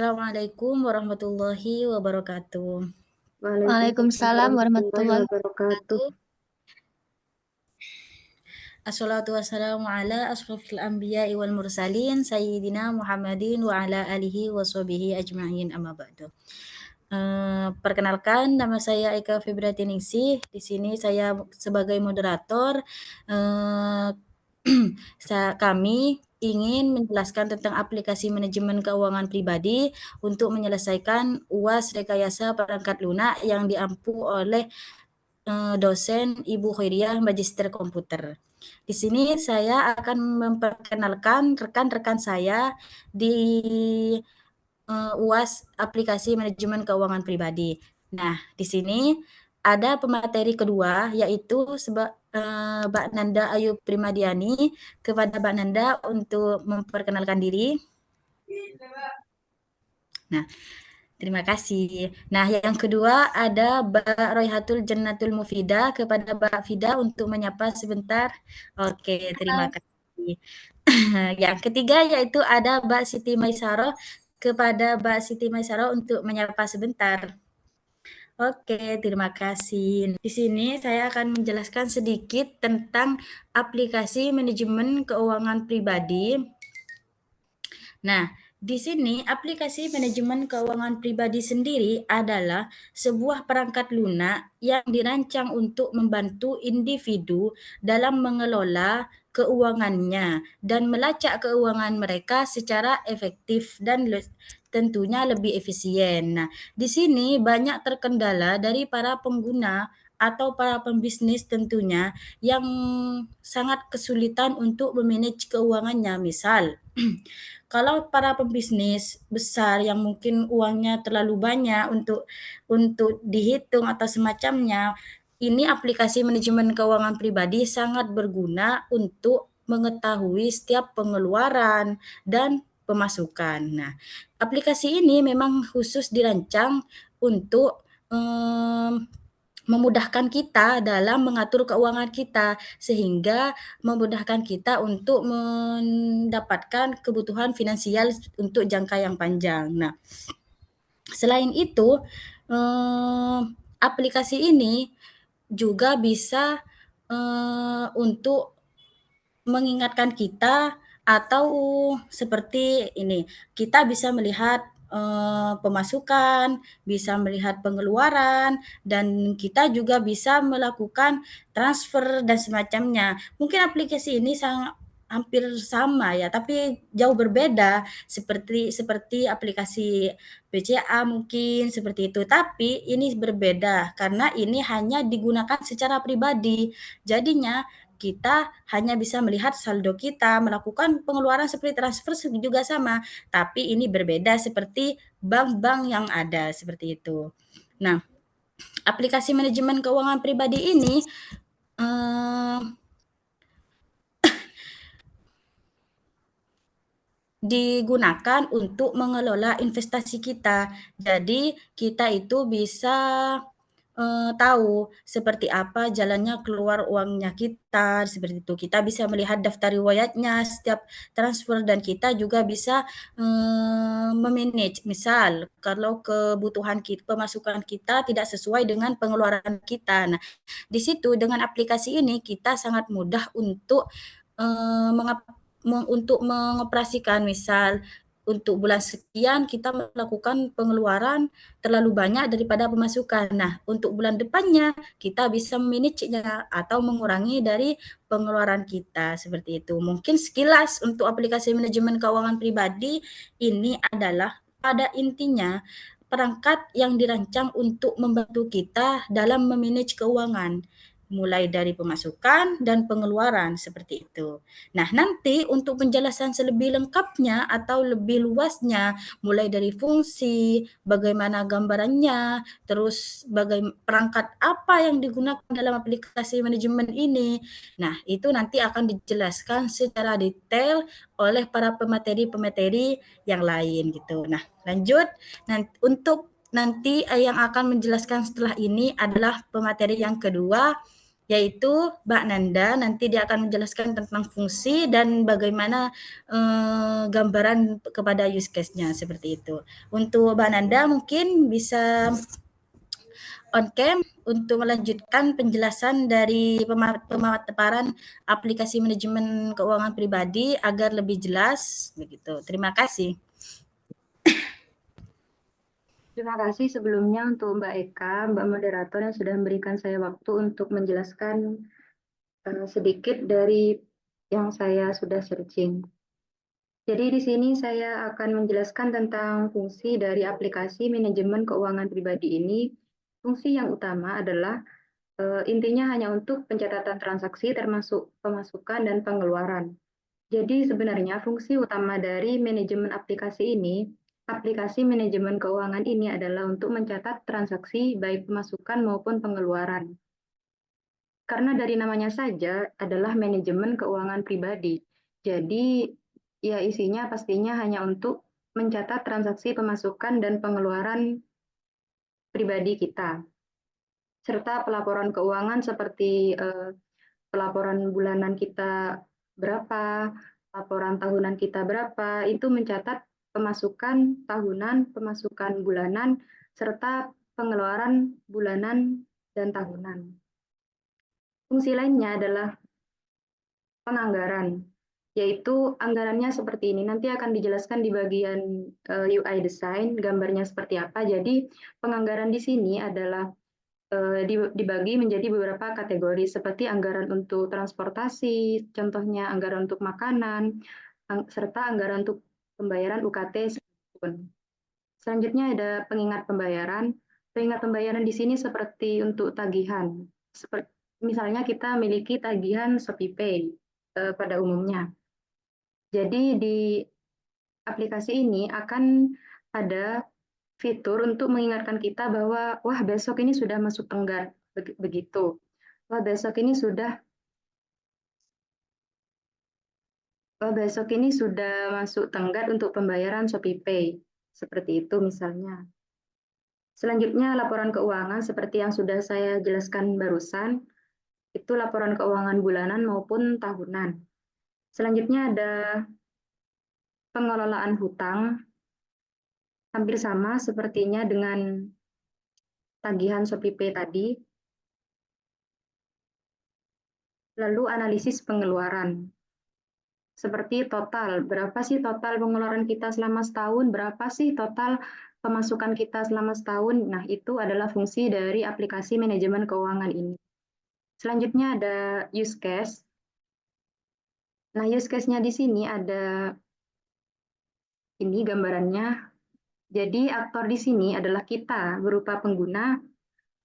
Assalamualaikum warahmatullahi wabarakatuh. Waalaikumsalam warahmatullahi warahmatullahi wabarakatuh. wabarakatuh. Assalatu wassalamu ala asrofil anbiya'i wal mursalin sayyidina Muhammadin wa ala alihi wa sahbihi ajma'in amma ba'du. Perkenalkan, nama saya Eka Febriati Ningsih. Di sini saya sebagai moderator. Eh, Kami ingin menjelaskan tentang aplikasi manajemen keuangan pribadi untuk menyelesaikan UAS rekayasa perangkat lunak yang diampu oleh dosen Ibu Khairiyah Magister Komputer. Di sini saya akan memperkenalkan rekan-rekan saya di UAS aplikasi manajemen keuangan pribadi. Nah, di sini ada pemateri kedua yaitu Mbak Nanda Ayu Primadiani. Kepada Mbak Nanda untuk memperkenalkan diri. Nah, terima kasih. Nah, yang kedua ada Mbak Royhatul Jannatul Mufida. Kepada Mbak Fida untuk menyapa sebentar. Oke, terima kasih. Yang ketiga yaitu ada Mbak Siti Maisaroh. Kepada Mbak Siti Maisaroh untuk menyapa sebentar. Oke, terima kasih. Di sini saya akan menjelaskan sedikit tentang aplikasi manajemen keuangan pribadi. Nah, di sini aplikasi manajemen keuangan pribadi sendiri adalah sebuah perangkat lunak yang dirancang untuk membantu individu dalam mengelola keuangannya dan melacak keuangan mereka secara efektif dan tentunya lebih efisien. Nah, di sini banyak terkendala dari para pengguna atau para pembisnis tentunya yang sangat kesulitan untuk memanage keuangannya. Misal, kalau para pembisnis besar yang mungkin uangnya terlalu banyak untuk dihitung atau semacamnya, ini aplikasi manajemen keuangan pribadi sangat berguna untuk mengetahui setiap pengeluaran dan pemasukan. Nah, aplikasi ini memang khusus dirancang untuk memudahkan kita dalam mengatur keuangan kita, sehingga memudahkan kita untuk mendapatkan kebutuhan finansial untuk jangka yang panjang. Nah, selain itu, aplikasi ini juga bisa untuk mengingatkan kita atau seperti ini, kita bisa melihat pemasukan, bisa melihat pengeluaran, dan kita juga bisa melakukan transfer dan semacamnya. Mungkin aplikasi ini hampir sama ya, tapi jauh berbeda seperti aplikasi BCA mungkin seperti itu. Tapi ini berbeda karena ini hanya digunakan secara pribadi. Jadinya kita hanya bisa melihat saldo kita, melakukan pengeluaran seperti transfer juga sama, tapi ini berbeda seperti bank-bank yang ada, seperti itu. Nah, aplikasi manajemen keuangan pribadi ini digunakan untuk mengelola investasi kita. Jadi, kita itu bisa tahu seperti apa jalannya keluar uangnya kita, seperti itu. Kita bisa melihat daftar riwayatnya setiap transfer dan kita juga bisa memanage. Misal, kalau kebutuhan pemasukan kita tidak sesuai dengan pengeluaran kita. Nah, di situ dengan aplikasi ini kita sangat mudah untuk mengoperasikan. Misal, untuk bulan sekian kita melakukan pengeluaran terlalu banyak daripada pemasukan. Nah, untuk bulan depannya kita bisa memanage-nya atau mengurangi dari pengeluaran kita, seperti itu. Mungkin sekilas untuk aplikasi manajemen keuangan pribadi ini adalah pada intinya perangkat yang dirancang untuk membantu kita dalam memanage keuangan, mulai dari pemasukan dan pengeluaran, seperti itu. Nah, nanti untuk penjelasan selebih lengkapnya atau lebih luasnya, mulai dari fungsi, bagaimana gambarannya, terus perangkat apa yang digunakan dalam aplikasi manajemen ini. Nah, itu nanti akan dijelaskan secara detail oleh para pemateri-pemateri yang lain gitu. Nah, lanjut. Untuk nanti yang akan menjelaskan setelah ini adalah pemateri yang kedua, yaitu Mbak Nanda. Nanti dia akan menjelaskan tentang fungsi dan bagaimana gambaran kepada use case-nya seperti itu. Untuk Mbak Nanda mungkin bisa on cam untuk melanjutkan penjelasan dari pemaparan aplikasi manajemen keuangan pribadi agar lebih jelas begitu. Terima kasih. Terima kasih sebelumnya untuk Mbak Eka, Mbak Moderator yang sudah memberikan saya waktu untuk menjelaskan sedikit dari yang saya sudah searching. Jadi di sini saya akan menjelaskan tentang fungsi dari aplikasi manajemen keuangan pribadi ini. Fungsi yang utama adalah intinya hanya untuk pencatatan transaksi termasuk pemasukan dan pengeluaran. Jadi sebenarnya fungsi utama dari manajemen aplikasi manajemen keuangan ini adalah untuk mencatat transaksi baik pemasukan maupun pengeluaran. Karena dari namanya saja adalah manajemen keuangan pribadi. Jadi ya isinya pastinya hanya untuk mencatat transaksi pemasukan dan pengeluaran pribadi kita. Serta pelaporan keuangan seperti pelaporan bulanan kita berapa, laporan tahunan kita berapa, itu mencatat pemasukan tahunan, pemasukan bulanan, serta pengeluaran bulanan dan tahunan. Fungsi lainnya adalah penganggaran, yaitu anggarannya seperti ini. Nanti akan dijelaskan di bagian UI design, gambarnya seperti apa. Jadi penganggaran di sini adalah dibagi menjadi beberapa kategori seperti anggaran untuk transportasi, contohnya anggaran untuk makanan, serta anggaran untuk pembayaran UKT. Selanjutnya ada pengingat pembayaran. Pengingat pembayaran di sini seperti untuk tagihan. Misalnya kita miliki tagihan ShopeePay pada umumnya. Jadi di aplikasi ini akan ada fitur untuk mengingatkan kita bahwa wah besok ini sudah masuk tenggat begitu. Wah besok ini sudah masuk tenggat untuk pembayaran ShopeePay. Seperti itu misalnya. Selanjutnya laporan keuangan seperti yang sudah saya jelaskan barusan, itu laporan keuangan bulanan maupun tahunan. Selanjutnya ada pengelolaan hutang, hampir sama sepertinya dengan tagihan ShopeePay tadi. Lalu analisis pengeluaran. Seperti total, berapa sih total pengeluaran kita selama setahun, berapa sih total pemasukan kita selama setahun. Nah, itu adalah fungsi dari aplikasi manajemen keuangan ini. Selanjutnya ada use case. Nah, use case-nya di sini ada ini gambarannya. Jadi aktor di sini adalah kita berupa pengguna.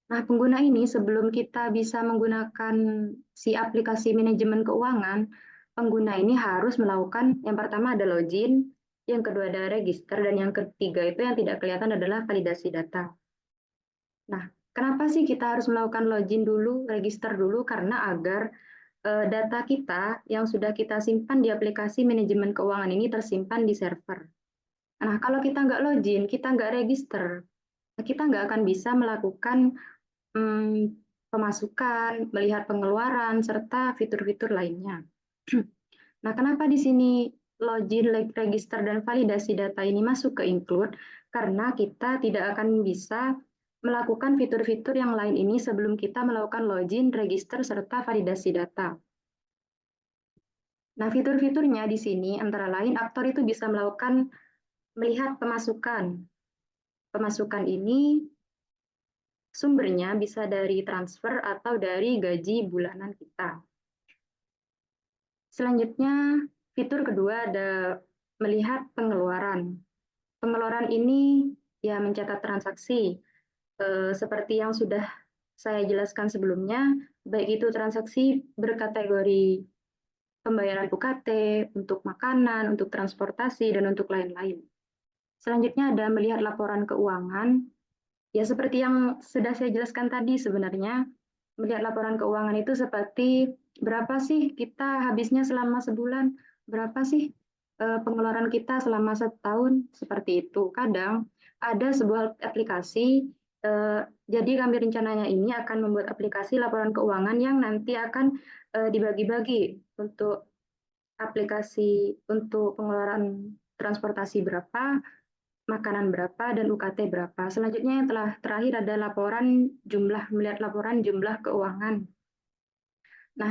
Nah, pengguna ini sebelum kita bisa menggunakan si aplikasi manajemen keuangan, pengguna ini harus melakukan yang pertama ada login, yang kedua ada register, dan yang ketiga itu yang tidak kelihatan adalah validasi data. Nah, kenapa sih kita harus melakukan login dulu, register dulu? Karena agar data kita yang sudah kita simpan di aplikasi manajemen keuangan ini tersimpan di server. Nah, kalau kita nggak login, kita nggak register, kita nggak akan bisa melakukan pemasukan, melihat pengeluaran, serta fitur-fitur lainnya. Nah, kenapa di sini login, register, dan validasi data ini masuk ke include? Karena kita tidak akan bisa melakukan fitur-fitur yang lain ini sebelum kita melakukan login, register, serta validasi data. Nah, fitur-fiturnya di sini antara lain aktor itu bisa melihat pemasukan. Pemasukan ini sumbernya bisa dari transfer atau dari gaji bulanan kita. Selanjutnya, fitur kedua ada melihat pengeluaran. Pengeluaran ini ya mencatat transaksi. Seperti yang sudah saya jelaskan sebelumnya, baik itu transaksi berkategori pembayaran UKT, untuk makanan, untuk transportasi, dan untuk lain-lain. Selanjutnya ada melihat laporan keuangan. Ya seperti yang sudah saya jelaskan tadi sebenarnya, melihat laporan keuangan itu seperti berapa sih kita habisnya selama sebulan, berapa sih pengeluaran kita selama setahun, seperti itu. Kadang ada sebuah aplikasi Eh, jadi kami rencananya ini akan membuat aplikasi laporan keuangan yang nanti akan dibagi-bagi untuk aplikasi untuk pengeluaran transportasi berapa, makanan berapa, dan UKT berapa. Selanjutnya yang telah terakhir ada laporan jumlah, melihat laporan jumlah keuangan. Nah,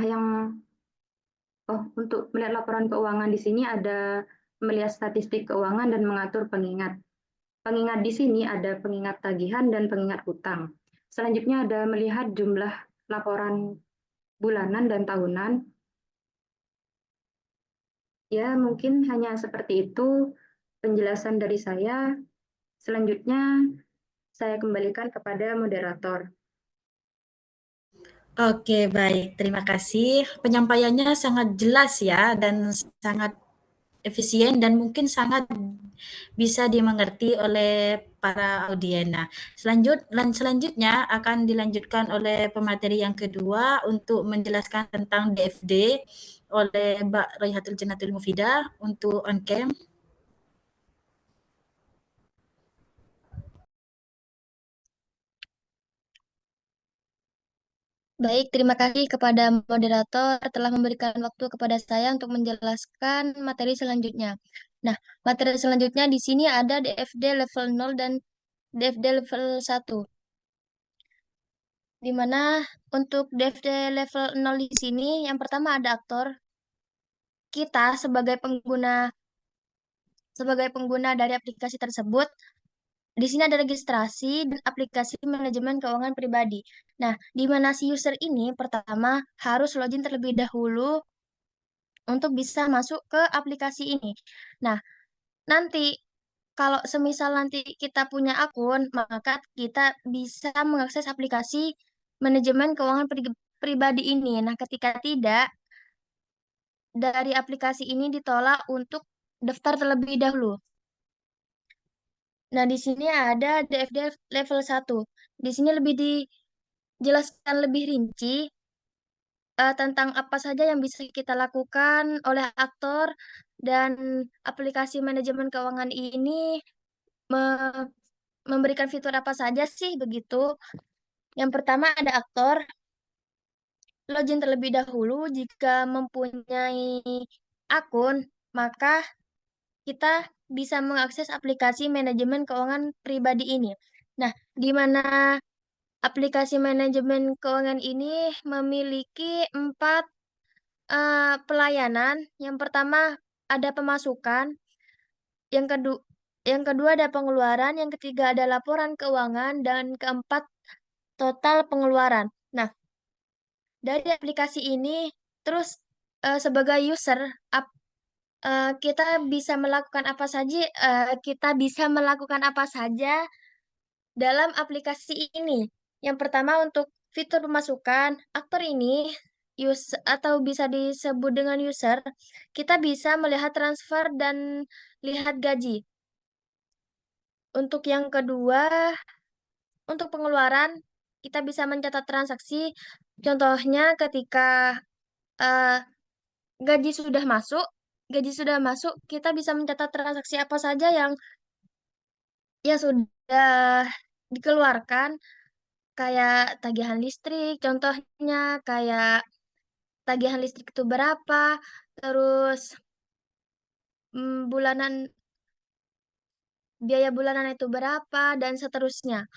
untuk melihat laporan keuangan di sini ada melihat statistik keuangan dan mengatur pengingat. Pengingat di sini ada pengingat tagihan dan pengingat hutang. Selanjutnya ada melihat jumlah laporan bulanan dan tahunan. Ya, mungkin hanya seperti itu penjelasan dari saya. Selanjutnya saya kembalikan kepada moderator. Oke, baik. Terima kasih. Penyampaiannya sangat jelas ya dan sangat efisien dan mungkin sangat bisa dimengerti oleh para audien. Nah, selanjutnya akan dilanjutkan oleh pemateri yang kedua untuk menjelaskan tentang DFD oleh Mbak Raihatul Jannatul Mufidah untuk on cam. Baik, terima kasih kepada moderator telah memberikan waktu kepada saya untuk menjelaskan materi selanjutnya. Nah, materi selanjutnya di sini ada DFD level 0 dan DFD level 1. Di mana untuk DFD level 0 di sini yang pertama ada aktor. Kita sebagai pengguna dari aplikasi tersebut, di sini ada registrasi dan aplikasi manajemen keuangan pribadi. Nah, di mana si user ini pertama harus login terlebih dahulu untuk bisa masuk ke aplikasi ini. Nah, nanti kalau semisal nanti kita punya akun, maka kita bisa mengakses aplikasi manajemen keuangan pribadi ini. Nah, ketika tidak, dari aplikasi ini ditolak untuk daftar terlebih dahulu. Nah, di sini ada DFD level 1. Di sini lebih dijelaskan lebih rinci tentang apa saja yang bisa kita lakukan oleh aktor dan aplikasi manajemen keuangan ini me- memberikan fitur apa saja sih begitu. Yang pertama ada aktor, login terlebih dahulu jika mempunyai akun, maka kita bisa mengakses aplikasi manajemen keuangan pribadi ini. Nah, di mana aplikasi manajemen keuangan ini memiliki 4 pelayanan. Yang pertama ada pemasukan, yang kedua ada pengeluaran, yang ketiga ada laporan keuangan, dan keempat total pengeluaran. Nah, dari aplikasi ini terus sebagai user kita bisa melakukan apa saja dalam aplikasi ini. Yang pertama untuk fitur pemasukan, aktor ini atau bisa disebut dengan user, kita bisa melihat transfer dan lihat gaji. Untuk yang kedua, untuk pengeluaran, kita bisa mencatat transaksi. Contohnya ketika eh, gaji sudah masuk, kita bisa mencatat transaksi apa saja yang sudah dikeluarkan, kayak tagihan listrik, contohnya kayak tagihan listrik itu berapa, terus bulanan biaya bulanan itu berapa, dan seterusnya.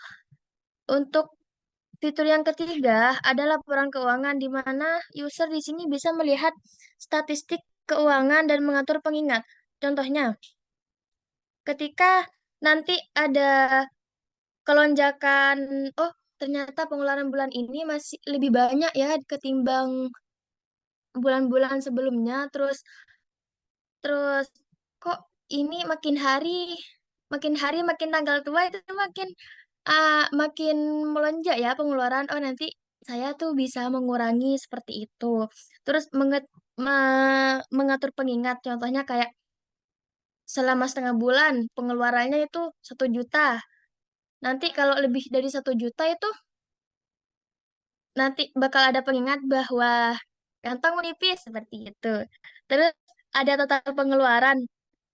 Untuk fitur yang ketiga ada laporan keuangan di mana user di sini bisa melihat statistik keuangan dan mengatur pengingat. Contohnya, ketika nanti ada kelonjakan, oh ternyata pengeluaran bulan ini masih lebih banyak ya ketimbang bulan-bulan sebelumnya, terus terus kok ini makin hari makin tanggal tua itu makin melonjak ya pengeluaran. Oh, nanti saya tuh bisa mengurangi seperti itu. Terus mengatur pengingat, contohnya kayak selama setengah bulan pengeluarannya itu 1 juta. Nanti kalau lebih dari 1 juta itu nanti bakal ada pengingat bahwa kantong menipis seperti itu. Terus ada total pengeluaran,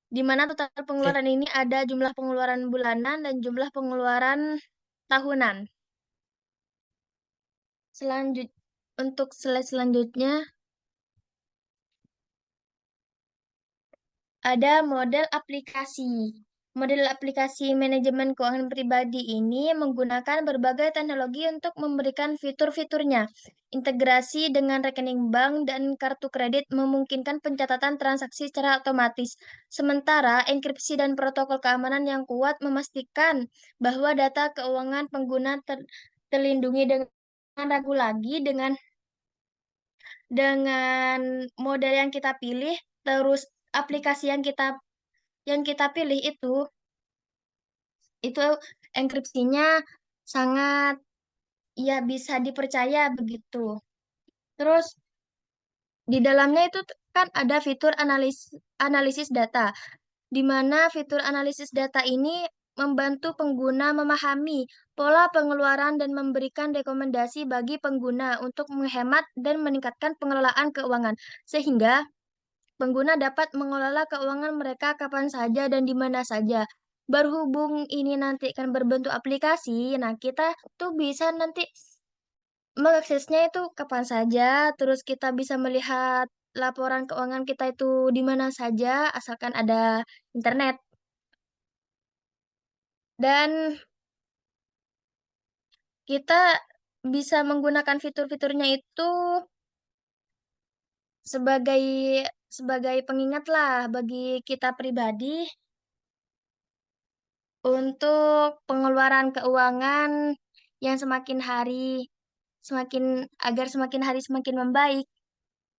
di mana total Oke. pengeluaran ini ada jumlah pengeluaran bulanan dan jumlah pengeluaran tahunan. Untuk slide selanjutnya, ada model aplikasi. Model aplikasi manajemen keuangan pribadi ini menggunakan berbagai teknologi untuk memberikan fitur-fiturnya. Integrasi dengan rekening bank dan kartu kredit memungkinkan pencatatan transaksi secara otomatis. Sementara enkripsi dan protokol keamanan yang kuat memastikan bahwa data keuangan pengguna terlindungi dengan ragu lagi dengan model yang kita pilih, terus aplikasi yang kita pilih itu enkripsinya sangat ya bisa dipercaya begitu. Terus di dalamnya itu kan ada fitur analisis data, di mana fitur analisis data ini membantu pengguna memahami pola pengeluaran dan memberikan rekomendasi bagi pengguna untuk menghemat dan meningkatkan pengelolaan keuangan, sehingga pengguna dapat mengelola keuangan mereka kapan saja dan di mana saja. Berhubung ini nanti akan berbentuk aplikasi, nah kita tuh bisa nanti mengaksesnya itu kapan saja, terus kita bisa melihat laporan keuangan kita itu di mana saja, asalkan ada internet. Dan kita bisa menggunakan fitur-fiturnya itu sebagai sebagai pengingat lah bagi kita pribadi untuk pengeluaran keuangan yang agar semakin hari semakin membaik.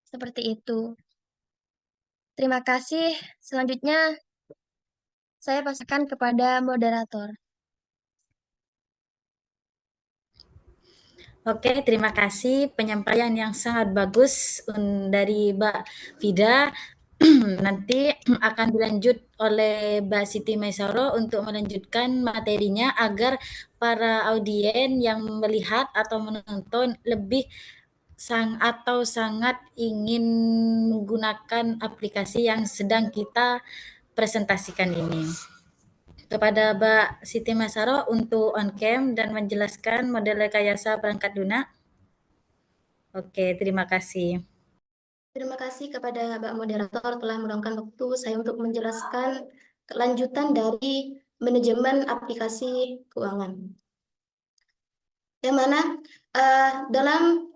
Seperti itu. Terima kasih. Selanjutnya saya pasangkan kepada moderator. Oke, terima kasih penyampaian yang sangat bagus dari Mbak Vida. Nanti akan dilanjut oleh Mbak Siti Maisaro untuk melanjutkan materinya agar para audien yang melihat atau menonton lebih sangat ingin menggunakan aplikasi yang sedang kita presentasikan ini. Kepada Mbak Siti Maisaro untuk on cam dan menjelaskan model rekayasa perangkat lunak. Oke, terima kasih. Terima kasih kepada Mbak Moderator telah meluangkan waktu saya untuk menjelaskan kelanjutan dari manajemen aplikasi keuangan. Yang mana dalam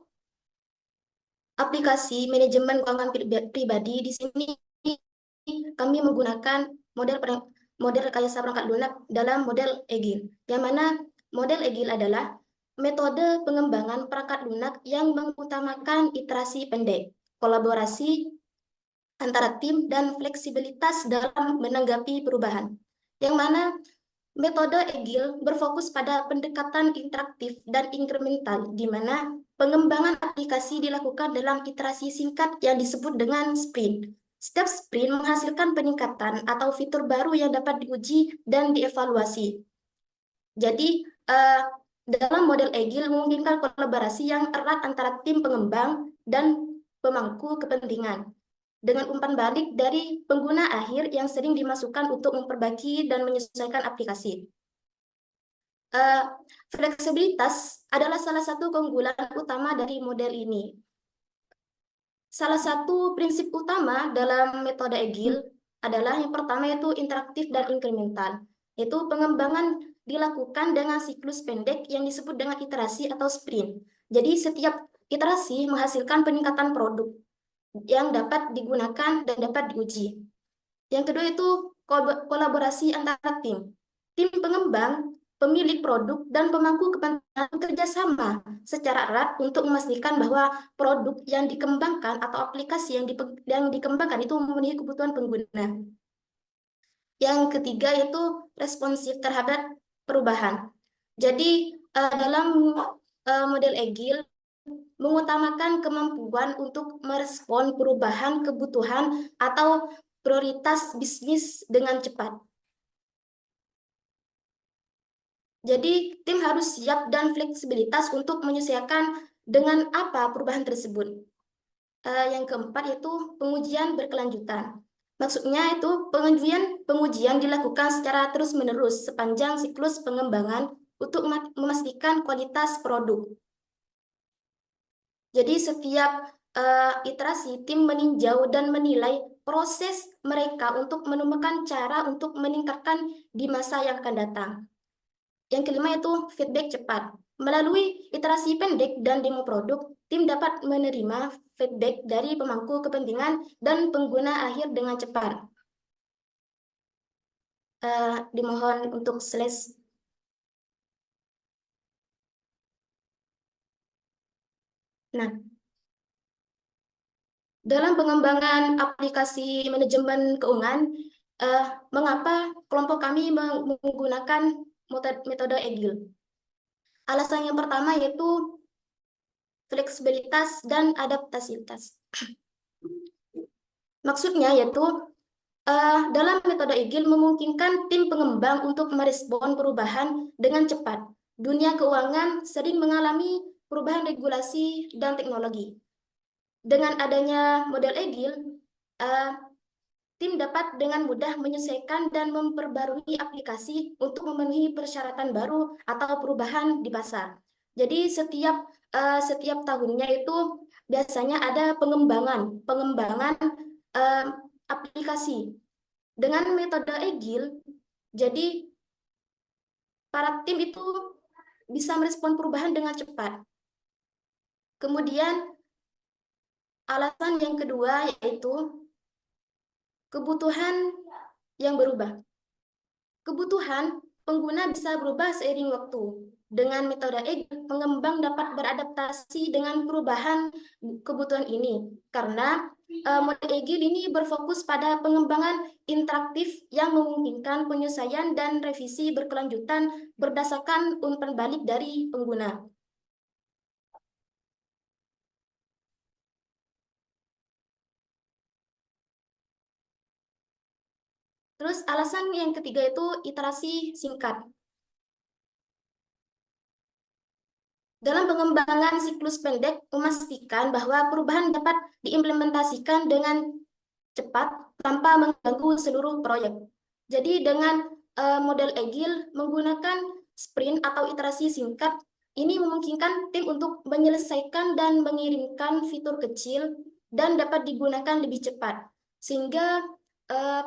aplikasi manajemen keuangan pribadi di sini kami menggunakan model rekayasa perangkat lunak dalam model EGIL. Yang mana model EGIL adalah metode pengembangan perangkat lunak yang mengutamakan iterasi pendek, kolaborasi antara tim, dan fleksibilitas dalam menanggapi perubahan. Yang mana metode EGIL berfokus pada pendekatan interaktif dan inkremental, di mana pengembangan aplikasi dilakukan dalam iterasi singkat yang disebut dengan sprint. Setiap sprint menghasilkan peningkatan atau fitur baru yang dapat diuji dan dievaluasi. Jadi, dalam model EGIL memungkinkan kolaborasi yang erat antara tim pengembang dan pemangku kepentingan, dengan umpan balik dari pengguna akhir yang sering dimasukkan untuk memperbaiki dan menyesuaikan aplikasi. Fleksibilitas adalah salah satu keunggulan utama dari model ini. Salah satu prinsip utama dalam metode EGIL adalah yang pertama yaitu interaktif dan inkremental, yaitu pengembangan dilakukan dengan siklus pendek yang disebut dengan iterasi atau sprint. Jadi setiap iterasi menghasilkan peningkatan produk yang dapat digunakan dan dapat diuji. Yang kedua itu kolaborasi antara tim. Tim pengembang, pemilik produk, dan pemangku kepentingan bekerja sama secara erat untuk memastikan bahwa produk yang dikembangkan atau aplikasi yang dikembangkan itu memenuhi kebutuhan pengguna. Yang ketiga yaitu responsif terhadap perubahan. Jadi dalam model EGIL mengutamakan kemampuan untuk merespon perubahan kebutuhan atau prioritas bisnis dengan cepat. Jadi, tim harus siap dan fleksibilitas untuk menyesuaikan dengan apa perubahan tersebut. Yang keempat yaitu pengujian berkelanjutan. Maksudnya itu pengujian dilakukan secara terus-menerus sepanjang siklus pengembangan untuk memastikan kualitas produk. Jadi setiap iterasi tim meninjau dan menilai proses mereka untuk menemukan cara untuk meningkatkan di masa yang akan datang. Yang kelima itu feedback cepat. Melalui iterasi pendek dan demo produk, tim dapat menerima feedback dari pemangku kepentingan dan pengguna akhir dengan cepat. Dimohon untuk slash. Nah, dalam pengembangan aplikasi manajemen keuangan, mengapa kelompok kami menggunakan metode Agile? Alasan yang pertama yaitu fleksibilitas dan adaptasitas. Maksudnya yaitu dalam metode Agile memungkinkan tim pengembang untuk merespon perubahan dengan cepat. Dunia keuangan sering mengalami perubahan regulasi dan teknologi. Dengan adanya model Agile, tim dapat dengan mudah menyesuaikan dan memperbarui aplikasi untuk memenuhi persyaratan baru atau perubahan di pasar. Jadi setiap tahunnya itu biasanya ada pengembangan aplikasi. Dengan metode Agile, jadi para tim itu bisa merespon perubahan dengan cepat. Kemudian alasan yang kedua yaitu kebutuhan yang berubah. Kebutuhan pengguna bisa berubah seiring waktu. Dengan metode Agile, pengembang dapat beradaptasi dengan perubahan kebutuhan ini. Karena model Agile ini berfokus pada pengembangan interaktif yang memungkinkan penyesuaian dan revisi berkelanjutan berdasarkan umpan balik dari pengguna. Terus alasan yang ketiga itu iterasi singkat. Dalam pengembangan siklus pendek, memastikan bahwa perubahan dapat diimplementasikan dengan cepat tanpa mengganggu seluruh proyek. Jadi dengan model Agile menggunakan sprint atau iterasi singkat, ini memungkinkan tim untuk menyelesaikan dan mengirimkan fitur kecil dan dapat digunakan lebih cepat. Sehingga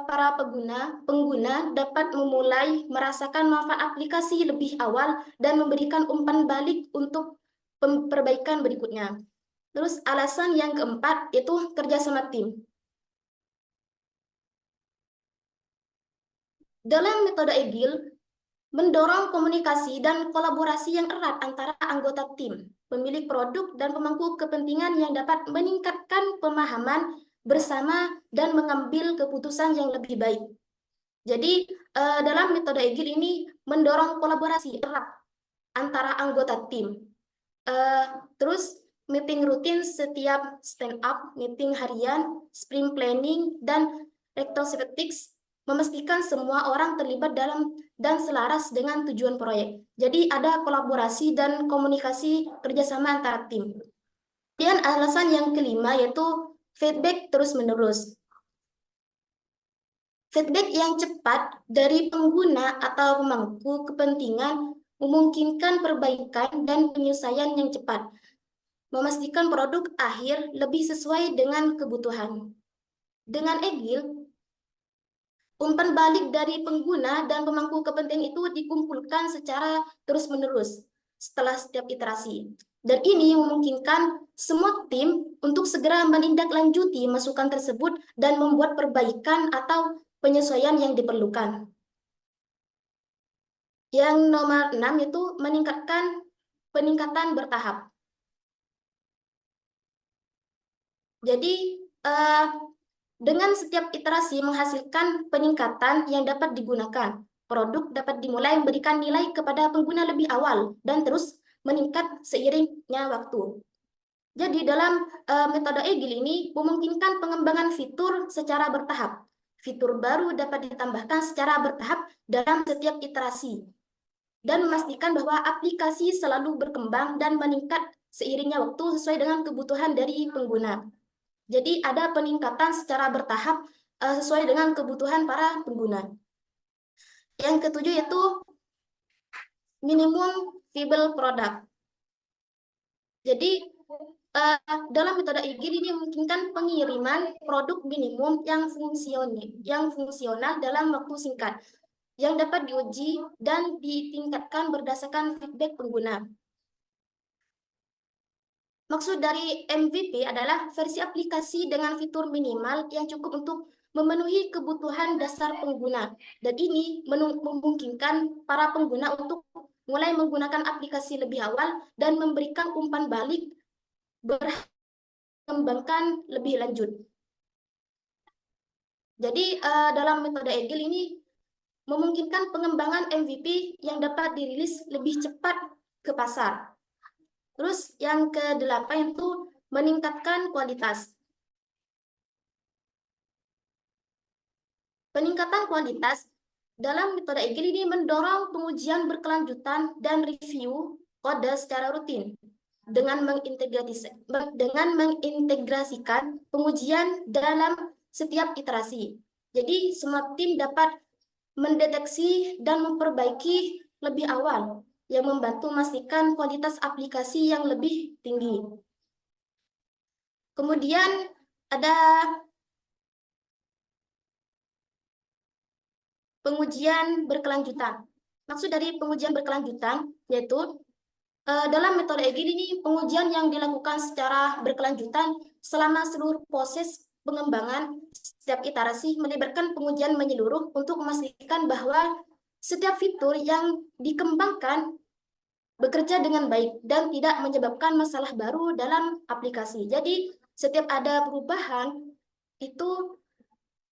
para pengguna dapat memulai merasakan manfaat aplikasi lebih awal dan memberikan umpan balik untuk perbaikan berikutnya. Terus alasan yang keempat itu kerjasama tim. Dalam metode Agile, mendorong komunikasi dan kolaborasi yang erat antara anggota tim, pemilik produk, dan pemangku kepentingan yang dapat meningkatkan pemahaman bersama dan mengambil keputusan yang lebih baik. Jadi, dalam metode Agile ini mendorong kolaborasi erat antara anggota tim. Terus, meeting rutin setiap stand up, meeting harian, sprint planning, dan retrospectives memastikan semua orang terlibat dalam dan selaras dengan tujuan proyek. Jadi ada kolaborasi dan komunikasi kerjasama antara tim. Dan alasan yang kelima yaitu feedback terus-menerus. Feedback yang cepat dari pengguna atau pemangku kepentingan memungkinkan perbaikan dan penyelesaian yang cepat, memastikan produk akhir lebih sesuai dengan kebutuhan. Dengan Agile, umpan balik dari pengguna dan pemangku kepentingan itu dikumpulkan secara terus-menerus setelah setiap iterasi. Dan ini memungkinkan semua tim untuk segera menindaklanjuti masukan tersebut dan membuat perbaikan atau penyesuaian yang diperlukan. Yang nomor 6 itu peningkatan bertahap. Jadi, dengan setiap iterasi menghasilkan peningkatan yang dapat digunakan. Produk dapat dimulai memberikan nilai kepada pengguna lebih awal dan terus meningkat seiringnya waktu. Jadi dalam metode Agile ini memungkinkan pengembangan fitur secara bertahap. Fitur baru dapat ditambahkan secara bertahap dalam setiap iterasi dan memastikan bahwa aplikasi selalu berkembang dan meningkat seiringnya waktu sesuai dengan kebutuhan dari pengguna. Jadi ada peningkatan secara bertahap sesuai dengan kebutuhan para pengguna. Yang ketujuh yaitu minimum viable product. Jadi dalam metode IGIL ini memungkinkan pengiriman produk minimum yang fungsional dalam waktu singkat, yang dapat diuji dan ditingkatkan berdasarkan feedback pengguna. Maksud dari MVP adalah versi aplikasi dengan fitur minimal yang cukup untuk memenuhi kebutuhan dasar pengguna. Dan ini memungkinkan para pengguna untuk mulai menggunakan aplikasi lebih awal dan memberikan umpan balik berkembangkan lebih lanjut. Jadi dalam metode Agile ini memungkinkan pengembangan MVP yang dapat dirilis lebih cepat ke pasar. Terus yang ke-8 itu meningkatkan kualitas. Peningkatan kualitas dalam metode Agile ini mendorong pengujian berkelanjutan dan review kode secara rutin dengan mengintegrasikan pengujian dalam setiap iterasi. Jadi semua tim dapat mendeteksi dan memperbaiki lebih awal, yang membantu memastikan kualitas aplikasi yang lebih tinggi. Kemudian ada pengujian berkelanjutan. Maksud dari pengujian berkelanjutan yaitu dalam metode Agile ini pengujian yang dilakukan secara berkelanjutan selama seluruh proses pengembangan setiap iterasi melibatkan pengujian menyeluruh untuk memastikan bahwa setiap fitur yang dikembangkan bekerja dengan baik dan tidak menyebabkan masalah baru dalam aplikasi. Jadi, setiap ada perubahan itu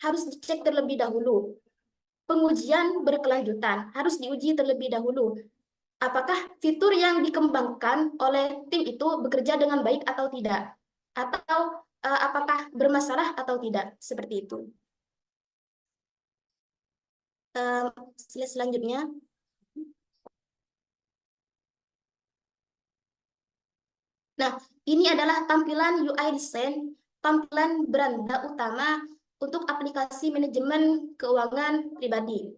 harus dicek terlebih dahulu. Pengujian berkelanjutan harus diuji terlebih dahulu. Apakah fitur yang dikembangkan oleh tim itu bekerja dengan baik atau tidak? Atau apakah bermasalah atau tidak? Seperti itu. Slide selanjutnya. Nah, ini adalah tampilan UI design, tampilan beranda utama untuk aplikasi manajemen keuangan pribadi.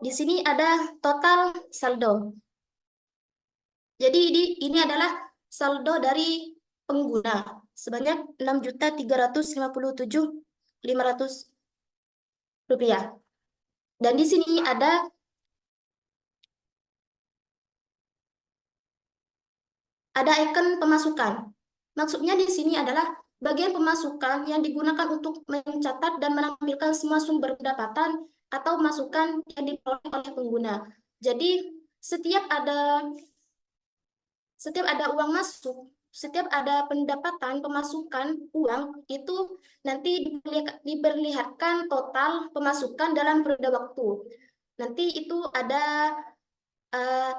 Di sini ada total saldo. Jadi ini adalah saldo dari pengguna sebanyak 6.357.500 rupiah. Dan di sini ada ikon pemasukan. Maksudnya di sini adalah bagian pemasukan yang digunakan untuk mencatat dan menampilkan semua sumber pendapatan atau masukan yang diperoleh oleh pengguna. Jadi setiap ada uang masuk, setiap ada pendapatan pemasukan uang itu nanti diperlihatkan total pemasukan dalam periode waktu. Nanti itu ada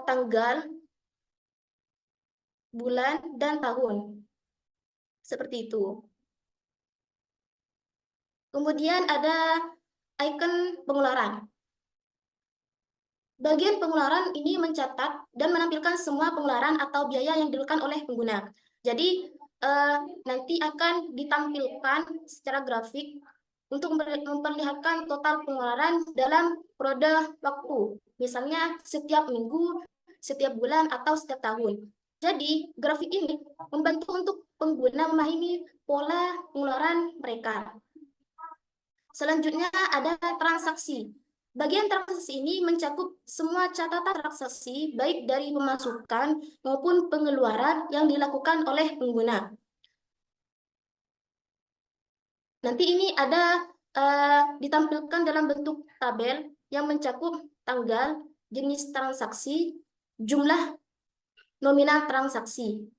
tanggal, bulan, dan tahun. Seperti itu. Kemudian ada ikon pengeluaran. Bagian pengeluaran ini mencatat dan menampilkan semua pengeluaran atau biaya yang dilakukan oleh pengguna. Jadi nanti akan ditampilkan secara grafik untuk memperlihatkan total pengeluaran dalam periode waktu. Misalnya setiap minggu, setiap bulan, atau setiap tahun. Jadi, grafik ini membantu untuk pengguna memahami pola pengeluaran mereka. Selanjutnya ada transaksi. Bagian transaksi ini mencakup semua catatan transaksi, baik dari pemasukan maupun pengeluaran yang dilakukan oleh pengguna. Nanti ini ada ditampilkan dalam bentuk tabel yang mencakup tanggal, jenis transaksi, jumlah nominal transaksi.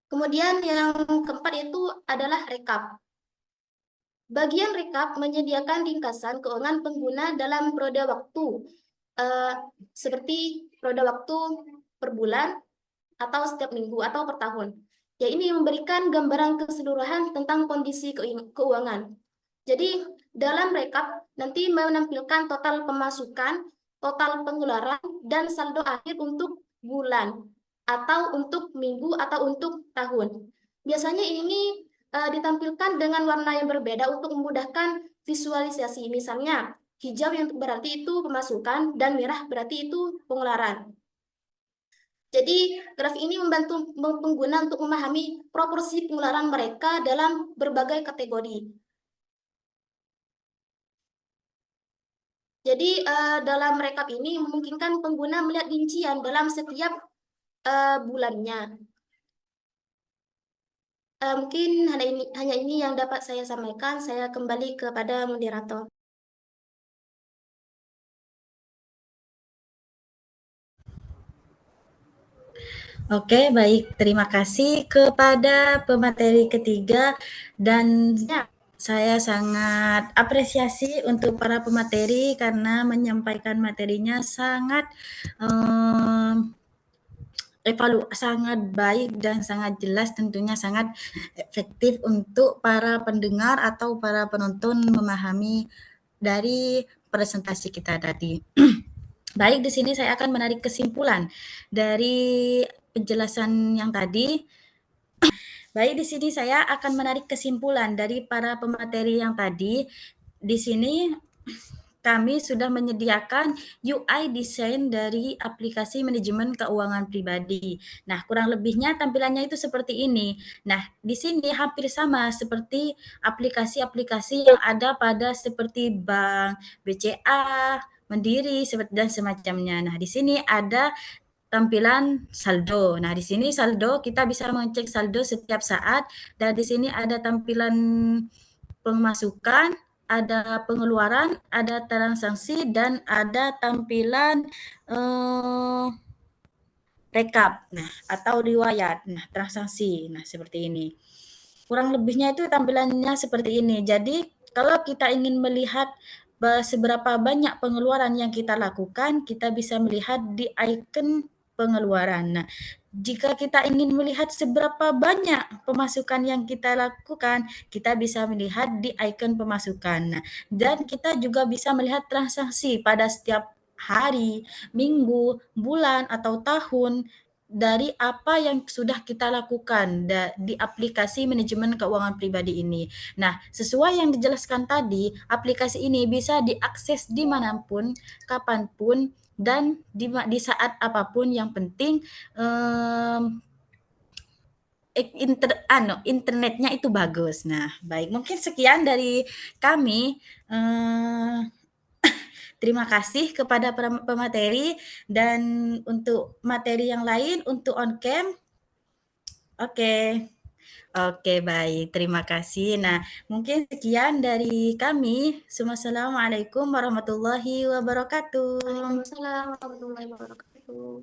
Kemudian yang keempat itu adalah rekap. Bagian rekap menyediakan ringkasan keuangan pengguna dalam periode waktu, seperti periode waktu per bulan, atau setiap minggu, atau per tahun. Ya, ini memberikan gambaran keseluruhan tentang kondisi keuangan. Jadi, dalam rekap nanti menampilkan total pemasukan, total pengeluaran, dan saldo akhir untuk bulan, atau untuk minggu, atau untuk tahun. Biasanya ini ditampilkan dengan warna yang berbeda untuk memudahkan visualisasi. Misalnya, hijau yang berarti itu pemasukan, dan merah berarti itu pengeluaran. Jadi, graf ini membantu pengguna untuk memahami proporsi pengeluaran mereka dalam berbagai kategori. Jadi, dalam rekap ini memungkinkan pengguna melihat rincian dalam setiap bulannya. Mungkin hanya ini yang dapat saya sampaikan. Saya kembali kepada moderator. Oke, baik. Terima kasih kepada pemateri ketiga dan saya sangat apresiasi untuk para pemateri karena menyampaikan materinya sangat sangat baik dan sangat jelas, tentunya sangat efektif untuk para pendengar atau para penonton memahami dari presentasi kita tadi. Baik, di sini saya akan menarik kesimpulan dari penjelasan yang tadi. Baik, di sini saya akan menarik kesimpulan dari para pemateri yang tadi. Di sini kami sudah menyediakan UI desain dari aplikasi manajemen keuangan pribadi. Nah, kurang lebihnya tampilannya itu seperti ini. Nah, di sini hampir sama seperti aplikasi-aplikasi yang ada pada seperti bank, BCA, Mandiri, dan semacamnya. Nah, di sini ada tampilan saldo. Nah, di sini saldo kita bisa mengecek saldo setiap saat, dan di sini ada tampilan pemasukan, ada pengeluaran, ada transaksi, dan ada tampilan rekap. Nah, atau riwayat. Nah, transaksi. Nah, seperti ini. Kurang lebihnya itu tampilannya seperti ini. Jadi, kalau kita ingin melihat seberapa banyak pengeluaran yang kita lakukan, kita bisa melihat di icon pengeluaran. Nah, jika kita ingin melihat seberapa banyak pemasukan yang kita lakukan, kita bisa melihat di icon pemasukan. Nah, dan kita juga bisa melihat transaksi pada setiap hari, minggu, bulan, atau tahun dari apa yang sudah kita lakukan di aplikasi manajemen keuangan pribadi ini. Nah, sesuai yang dijelaskan tadi, aplikasi ini bisa diakses dimanapun, kapanpun, dan di saat apapun. Yang penting internetnya itu bagus. Nah, baik, mungkin sekian dari kami. Terima kasih kepada pemateri, dan untuk materi yang lain untuk on cam. Oke, baik. Terima kasih. Nah, mungkin sekian dari kami. Assalamualaikum warahmatullahi wabarakatuh. Waalaikumsalam warahmatullahi wabarakatuh.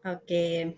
Oke.